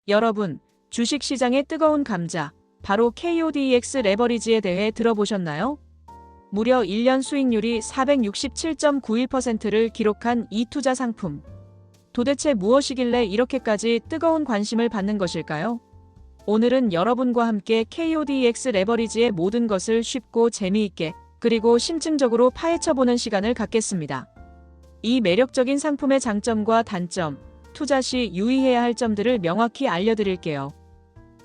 여러분, 주식시장의 뜨거운 감자, 바로 KODX 레버리지에 대해 들어보셨나요? 무려 1년 수익률이 467.91%를 기록한 이 투자 상품. 도대체 무엇이길래 이렇게까지 뜨거운 관심을 받는 것일까요? 오늘은 여러분과 함께 KODX 레버리지의 모든 것을 쉽고 재미있게 그리고 심층적으로 파헤쳐보는 시간을 갖겠습니다. 이 매력적인 상품의 장점과 단점, 투자 시 유의해야 할 점들을 명확히 알려드릴게요.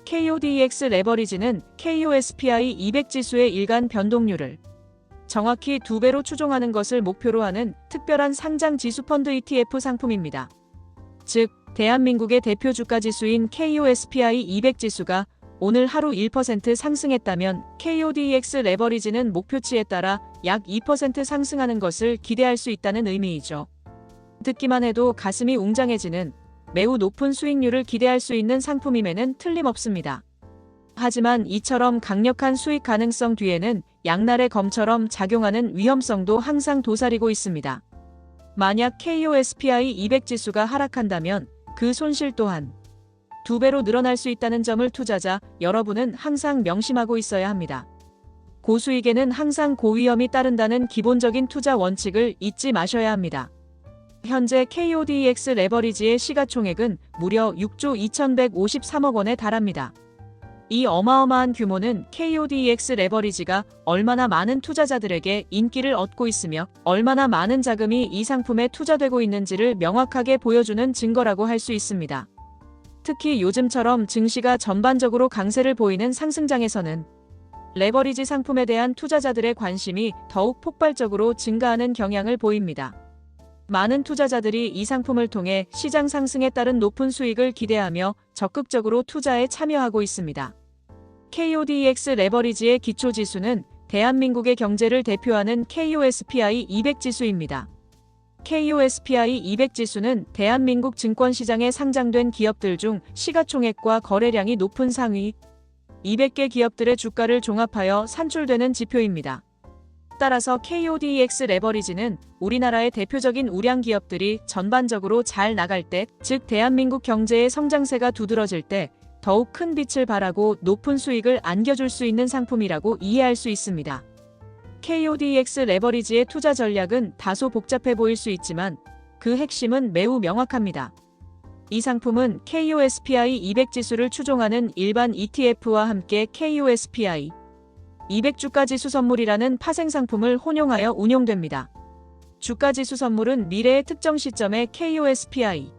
KODX 레버리지는 KOSPI 200 지수의 일간 변동률을 정확히 2배로 추종하는 것을 목표로 하는 특별한 상장 지수 펀드 ETF 상품입니다. 즉, 대한민국의 대표 주가 지수인 KOSPI 200 지수가 오늘 하루 1% 상승했다면 KODX 레버리지는 목표치에 따라 약 2% 상승하는 것을 기대할 수 있다는 의미이죠. 듣기만 해도 가슴이 웅장해지는 매우 높은 수익률을 기대할 수 있는 상품임에는 틀림없습니다. 하지만 이처럼 강력한 수익 가능성 뒤에는 양날의 검처럼 작용하는 위험성도 항상 도사리고 있습니다. 만약 KOSPI 200 지수가 하락한다면 그 손실 또한 2배로 늘어날 수 있다는 점을 투자자 여러분은 항상 명심하고 있어야 합니다. 고수익에는 항상 고위험이 따른다는 기본적인 투자 원칙을 잊지 마셔야 합니다. 현재 KODX 레버리지의 시가총액은 무려 6조 2153억 원에 달합니다. 이 어마어마한 규모는 KODX 레버리지가 얼마나 많은 투자자들에게 인기를 얻고 있으며 얼마나 많은 자금이 이 상품에 투자되고 있는지를 명확하게 보여주는 증거라고 할 수 있습니다. 특히 요즘처럼 증시가 전반적으로 강세를 보이는 상승장에서는 레버리지 상품에 대한 투자자들의 관심이 더욱 폭발적으로 증가하는 경향을 보입니다. 많은 투자자들이 이 상품을 통해 시장 상승에 따른 높은 수익을 기대하며 적극적으로 투자에 참여하고 있습니다. KODX 레버리지의 기초지수는 대한민국의 경제를 대표하는 KOSPI 200 지수입니다. KOSPI 200 지수는 대한민국 증권시장에 상장된 기업들 중 시가총액과 거래량이 높은 상위 200개 기업들의 주가를 종합하여 산출되는 지표입니다. 따라서 KODX 레버리지는 우리나라의 대표적인 우량 기업들이 전반적으로 잘 나갈 때, 즉 대한민국 경제의 성장세가 두드러질 때 더욱 큰 빛을 발하고 높은 수익을 안겨줄 수 있는 상품이라고 이해할 수 있습니다. KODX 레버리지의 투자 전략은 다소 복잡해 보일 수 있지만 그 핵심은 매우 명확합니다. 이 상품은 KOSPI 200 지수를 추종하는 일반 ETF와 함께 KOSPI 200주가지수 선물이라는 파생 상품을 혼용하여 운용됩니다. 주가지수 선물은 미래의 특정 시점에 KOSPI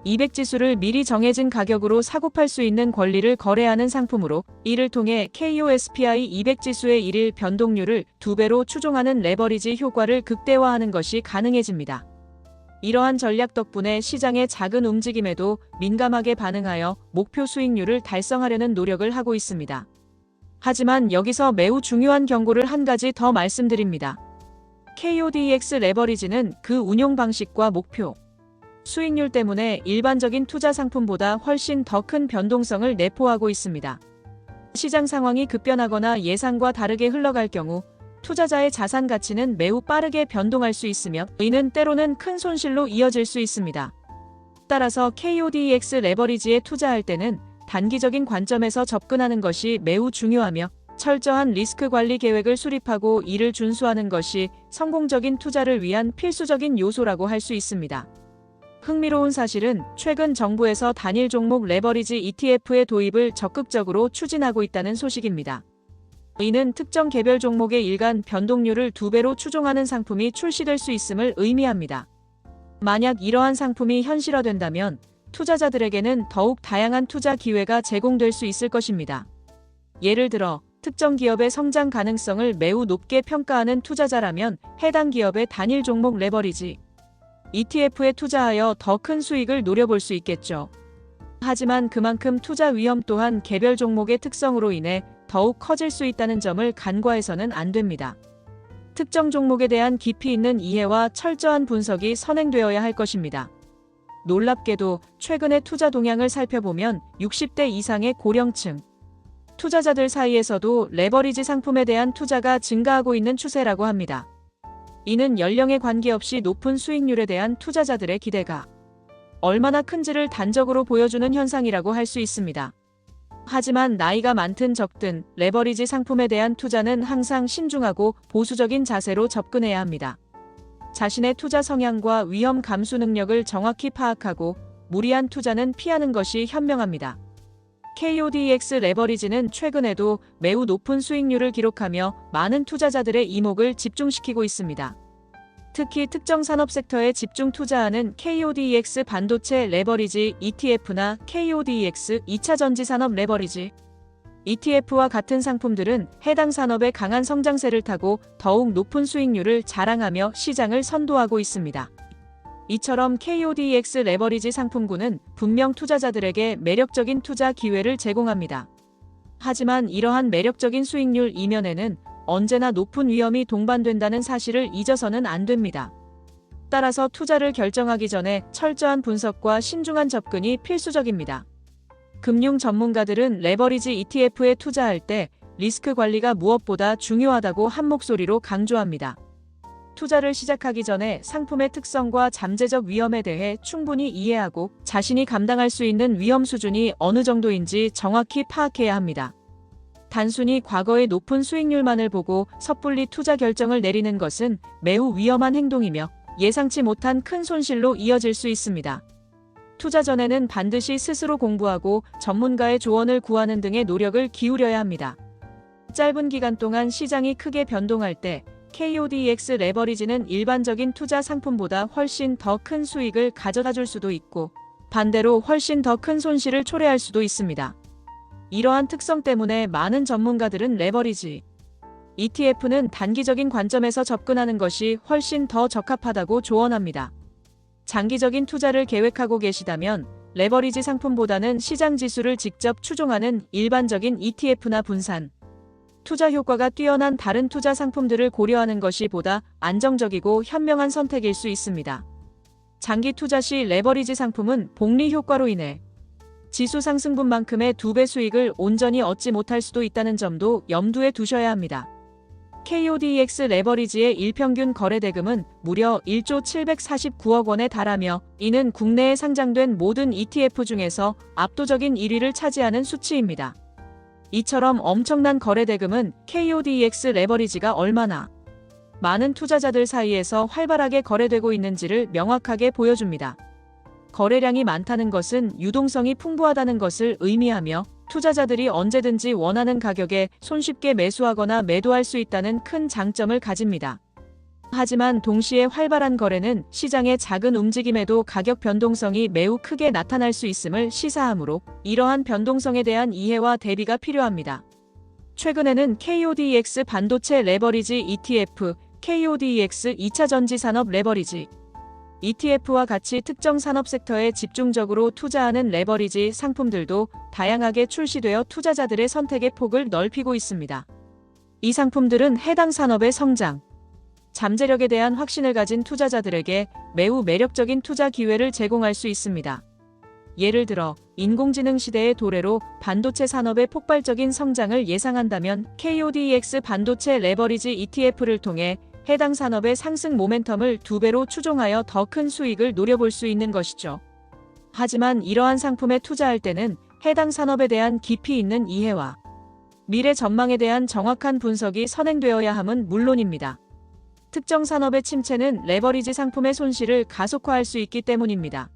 200지수를 미리 정해진 가격으로 사고팔 수 있는 권리를 거래하는 상품으로 이를 통해 KOSPI 200지수의 일일 변동률을 2배로 추종하는 레버리지 효과를 극대화하는 것이 가능해집니다. 이러한 전략 덕분에 시장의 작은 움직임에도 민감하게 반응하여 목표 수익률을 달성하려는 노력을 하고 있습니다. 하지만 여기서 매우 중요한 경고를 한 가지 더 말씀드립니다. KODX 레버리지는 그 운용 방식과 목표, 수익률 때문에 일반적인 투자 상품보다 훨씬 더 큰 변동성을 내포하고 있습니다. 시장 상황이 급변하거나 예상과 다르게 흘러갈 경우 투자자의 자산 가치는 매우 빠르게 변동할 수 있으며 이는 때로는 큰 손실로 이어질 수 있습니다. 따라서 KODX 레버리지에 투자할 때는 단기적인 관점에서 접근하는 것이 매우 중요하며 철저한 리스크 관리 계획을 수립하고 이를 준수하는 것이 성공적인 투자를 위한 필수적인 요소라고 할 수 있습니다. 흥미로운 사실은 최근 정부에서 단일 종목 레버리지 ETF의 도입을 적극적으로 추진하고 있다는 소식입니다. 이는 특정 개별 종목의 일간 변동률을 2배로 추종하는 상품이 출시될 수 있음을 의미합니다. 만약 이러한 상품이 현실화된다면 투자자들에게는 더욱 다양한 투자 기회가 제공될 수 있을 것입니다. 예를 들어 특정 기업의 성장 가능성을 매우 높게 평가하는 투자자라면 해당 기업의 단일 종목 레버리지 ETF에 투자하여 더 큰 수익을 노려볼 수 있겠죠. 하지만 그만큼 투자 위험 또한 개별 종목의 특성으로 인해 더욱 커질 수 있다는 점을 간과해서는 안 됩니다. 특정 종목에 대한 깊이 있는 이해와 철저한 분석이 선행되어야 할 것입니다. 놀랍게도 최근의 투자 동향을 살펴보면 60대 이상의 고령층 투자자들 사이에서도 레버리지 상품에 대한 투자가 증가하고 있는 추세라고 합니다. 이는 연령에 관계없이 높은 수익률에 대한 투자자들의 기대가 얼마나 큰지를 단적으로 보여주는 현상이라고 할 수 있습니다. 하지만 나이가 많든 적든 레버리지 상품에 대한 투자는 항상 신중하고 보수적인 자세로 접근해야 합니다. 자신의 투자 성향과 위험 감수 능력을 정확히 파악하고 무리한 투자는 피하는 것이 현명합니다. KODX 레버리지는 최근에도 매우 높은 수익률을 기록하며 많은 투자자들의 이목을 집중시키고 있습니다. 특히 특정 산업 섹터에 집중 투자하는 KODX 반도체 레버리지 ETF나 KODX 2차 전지 산업 레버리지 ETF와 같은 상품들은 해당 산업의 강한 성장세를 타고 더욱 높은 수익률을 자랑하며 시장을 선도하고 있습니다. 이처럼 KODX 레버리지 상품군은 분명 투자자들에게 매력적인 투자 기회를 제공합니다. 하지만 이러한 매력적인 수익률 이면에는 언제나 높은 위험이 동반된다는 사실을 잊어서는 안 됩니다. 따라서 투자를 결정하기 전에 철저한 분석과 신중한 접근이 필수적입니다. 금융 전문가들은 레버리지 ETF에 투자할 때 리스크 관리가 무엇보다 중요하다고 한 목소리로 강조합니다. 투자를 시작하기 전에 상품의 특성과 잠재적 위험에 대해 충분히 이해하고 자신이 감당할 수 있는 위험 수준이 어느 정도인지 정확히 파악해야 합니다. 단순히 과거의 높은 수익률만을 보고 섣불리 투자 결정을 내리는 것은 매우 위험한 행동이며 예상치 못한 큰 손실로 이어질 수 있습니다. 투자 전에는 반드시 스스로 공부하고 전문가의 조언을 구하는 등의 노력을 기울여야 합니다. 짧은 기간 동안 시장이 크게 변동할 때 KODX 레버리지는 일반적인 투자 상품보다 훨씬 더 큰 수익을 가져다 줄 수도 있고 반대로 훨씬 더 큰 손실을 초래할 수도 있습니다. 이러한 특성 때문에 많은 전문가들은 레버리지 ETF는 단기적인 관점에서 접근하는 것이 훨씬 더 적합하다고 조언합니다. 장기적인 투자를 계획하고 계시다면 레버리지 상품보다는 시장 지수를 직접 추종하는 일반적인 ETF나 분산, 투자 효과가 뛰어난 다른 투자 상품들을 고려하는 것이 보다 안정적이고 현명한 선택일 수 있습니다. 장기 투자 시 레버리지 상품은 복리 효과로 인해 지수 상승분만큼의 2배 수익을 온전히 얻지 못할 수도 있다는 점도 염두에 두셔야 합니다. KODX 레버리지의 일평균 거래대금은 무려 1조 749억 원에 달하며 이는 국내에 상장된 모든 ETF 중에서 압도적인 1위를 차지하는 수치입니다. 이처럼 엄청난 거래대금은 KODX 레버리지가 얼마나 많은 투자자들 사이에서 활발하게 거래되고 있는지를 명확하게 보여줍니다. 거래량이 많다는 것은 유동성이 풍부하다는 것을 의미하며 투자자들이 언제든지 원하는 가격에 손쉽게 매수하거나 매도할 수 있다는 큰 장점을 가집니다. 하지만 동시에 활발한 거래는 시장의 작은 움직임에도 가격 변동성이 매우 크게 나타날 수 있음을 시사하므로 이러한 변동성에 대한 이해와 대비가 필요합니다. 최근에는 KODX 반도체 레버리지 ETF, KODX 2차 전지 산업 레버리지 ETF와 같이 특정 산업 섹터에 집중적으로 투자하는 레버리지 상품들도 다양하게 출시되어 투자자들의 선택의 폭을 넓히고 있습니다. 이 상품들은 해당 산업의 성장, 잠재력에 대한 확신을 가진 투자자들에게 매우 매력적인 투자 기회를 제공할 수 있습니다. 예를 들어 인공지능 시대의 도래로 반도체 산업의 폭발적인 성장을 예상한다면 KODX 반도체 레버리지 ETF를 통해 해당 산업의 상승 모멘텀을 2배로 추종하여 더 큰 수익을 노려볼 수 있는 것이죠. 하지만 이러한 상품에 투자할 때는 해당 산업에 대한 깊이 있는 이해와 미래 전망에 대한 정확한 분석이 선행되어야 함은 물론입니다. 특정 산업의 침체는 레버리지 상품의 손실을 가속화할 수 있기 때문입니다.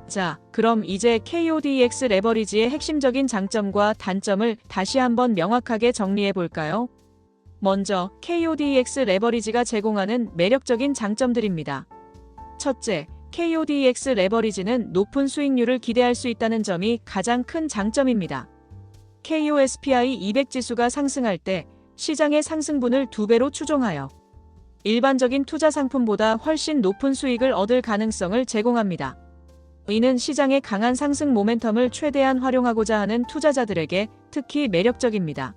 자, 그럼 이제 KODX 레버리지의 핵심적인 장점과 단점을 다시 한번 명확하게 정리해 볼까요? 먼저 KODX 레버리지가 제공하는 매력적인 장점들입니다. 첫째, KODX 레버리지는 높은 수익률을 기대할 수 있다는 점이 가장 큰 장점입니다. KOSPI 200 지수가 상승할 때 시장의 상승분을 2배로 추종하여 일반적인 투자 상품보다 훨씬 높은 수익을 얻을 가능성을 제공합니다. 이는 시장의 강한 상승 모멘텀을 최대한 활용하고자 하는 투자자들에게 특히 매력적입니다.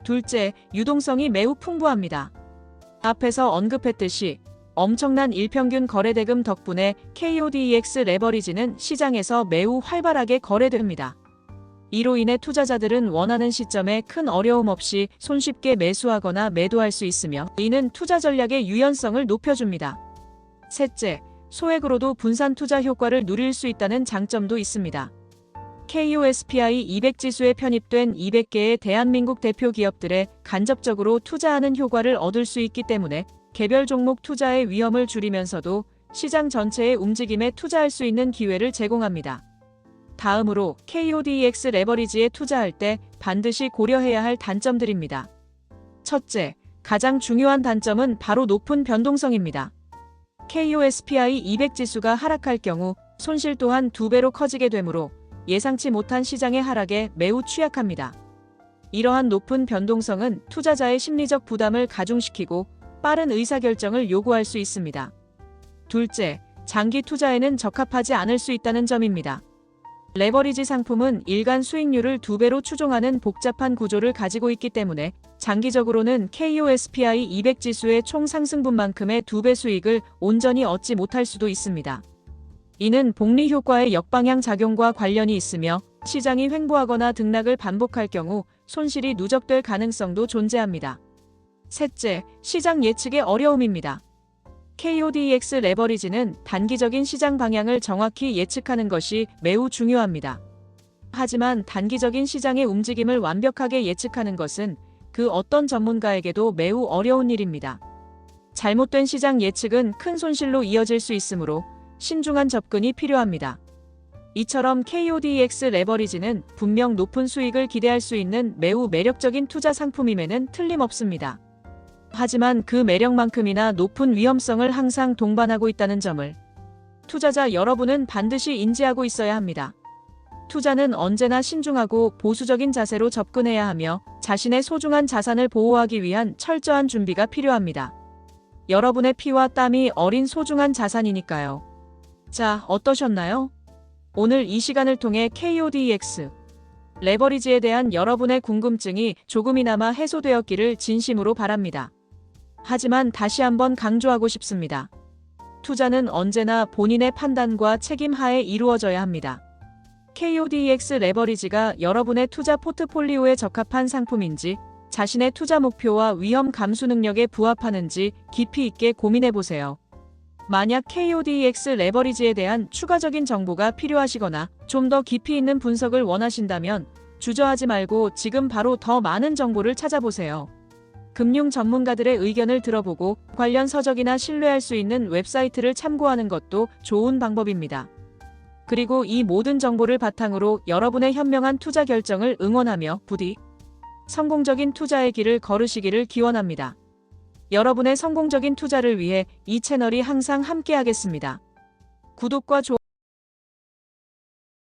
둘째, 유동성이 매우 풍부합니다. 앞에서 언급했듯이 엄청난 일평균 거래대금 덕분에 KODX 레버리지는 시장에서 매우 활발하게 거래됩니다. 이로 인해 투자자들은 원하는 시점에 큰 어려움 없이 손쉽게 매수하거나 매도할 수 있으며 이는 투자 전략의 유연성을 높여줍니다. 셋째, 소액으로도 분산 투자 효과를 누릴 수 있다는 장점도 있습니다. KOSPI 200 지수에 편입된 200개의 대한민국 대표 기업들에 간접적으로 투자하는 효과를 얻을 수 있기 때문에 개별 종목 투자의 위험을 줄이면서도 시장 전체의 움직임에 투자할 수 있는 기회를 제공합니다. 다음으로 KODX 레버리지에 투자할 때 반드시 고려해야 할 단점들입니다. 첫째, 가장 중요한 단점은 바로 높은 변동성입니다. KOSPI 200 지수가 하락할 경우 손실 또한 2배로 커지게 되므로 예상치 못한 시장의 하락에 매우 취약합니다. 이러한 높은 변동성은 투자자의 심리적 부담을 가중시키고 빠른 의사결정을 요구할 수 있습니다. 둘째, 장기 투자에는 적합하지 않을 수 있다는 점입니다. 레버리지 상품은 일간 수익률을 2배로 추종하는 복잡한 구조를 가지고 있기 때문에 장기적으로는 KOSPI 200 지수의 총 상승분만큼의 2배 수익을 온전히 얻지 못할 수도 있습니다. 이는 복리 효과의 역방향 작용과 관련이 있으며 시장이 횡보하거나 등락을 반복할 경우 손실이 누적될 가능성도 존재합니다. 셋째, 시장 예측의 어려움입니다. KODX 레버리지는 단기적인 시장 방향을 정확히 예측하는 것이 매우 중요합니다. 하지만 단기적인 시장의 움직임을 완벽하게 예측하는 것은 그 어떤 전문가에게도 매우 어려운 일입니다. 잘못된 시장 예측은 큰 손실로 이어질 수 있으므로 신중한 접근이 필요합니다. 이처럼 KODX 레버리지는 분명 높은 수익을 기대할 수 있는 매우 매력적인 투자 상품임에는 틀림없습니다. 하지만 그 매력만큼이나 높은 위험성을 항상 동반하고 있다는 점을 투자자 여러분은 반드시 인지하고 있어야 합니다. 투자는 언제나 신중하고 보수적인 자세로 접근해야 하며 자신의 소중한 자산을 보호하기 위한 철저한 준비가 필요합니다. 여러분의 피와 땀이 어린 소중한 자산이니까요. 자, 어떠셨나요? 오늘 이 시간을 통해 KODX 레버리지에 대한 여러분의 궁금증이 조금이나마 해소되었기를 진심으로 바랍니다. 하지만 다시 한번 강조하고 싶습니다. 투자는 언제나 본인의 판단과 책임 하에 이루어져야 합니다. KODX 레버리지가 여러분의 투자 포트폴리오에 적합한 상품인지, 자신의 투자 목표와 위험 감수 능력에 부합하는지 깊이 있게 고민해 보세요. 만약 KODX 레버리지에 대한 추가적인 정보가 필요하시거나 좀 더 깊이 있는 분석을 원하신다면 주저하지 말고 지금 바로 더 많은 정보를 찾아보세요. 금융 전문가들의 의견을 들어보고 관련 서적이나 신뢰할 수 있는 웹사이트를 참고하는 것도 좋은 방법입니다. 그리고 이 모든 정보를 바탕으로 여러분의 현명한 투자 결정을 응원하며 부디 성공적인 투자의 길을 걸으시기를 기원합니다. 여러분의 성공적인 투자를 위해 이 채널이 항상 함께하겠습니다. 구독과 좋아요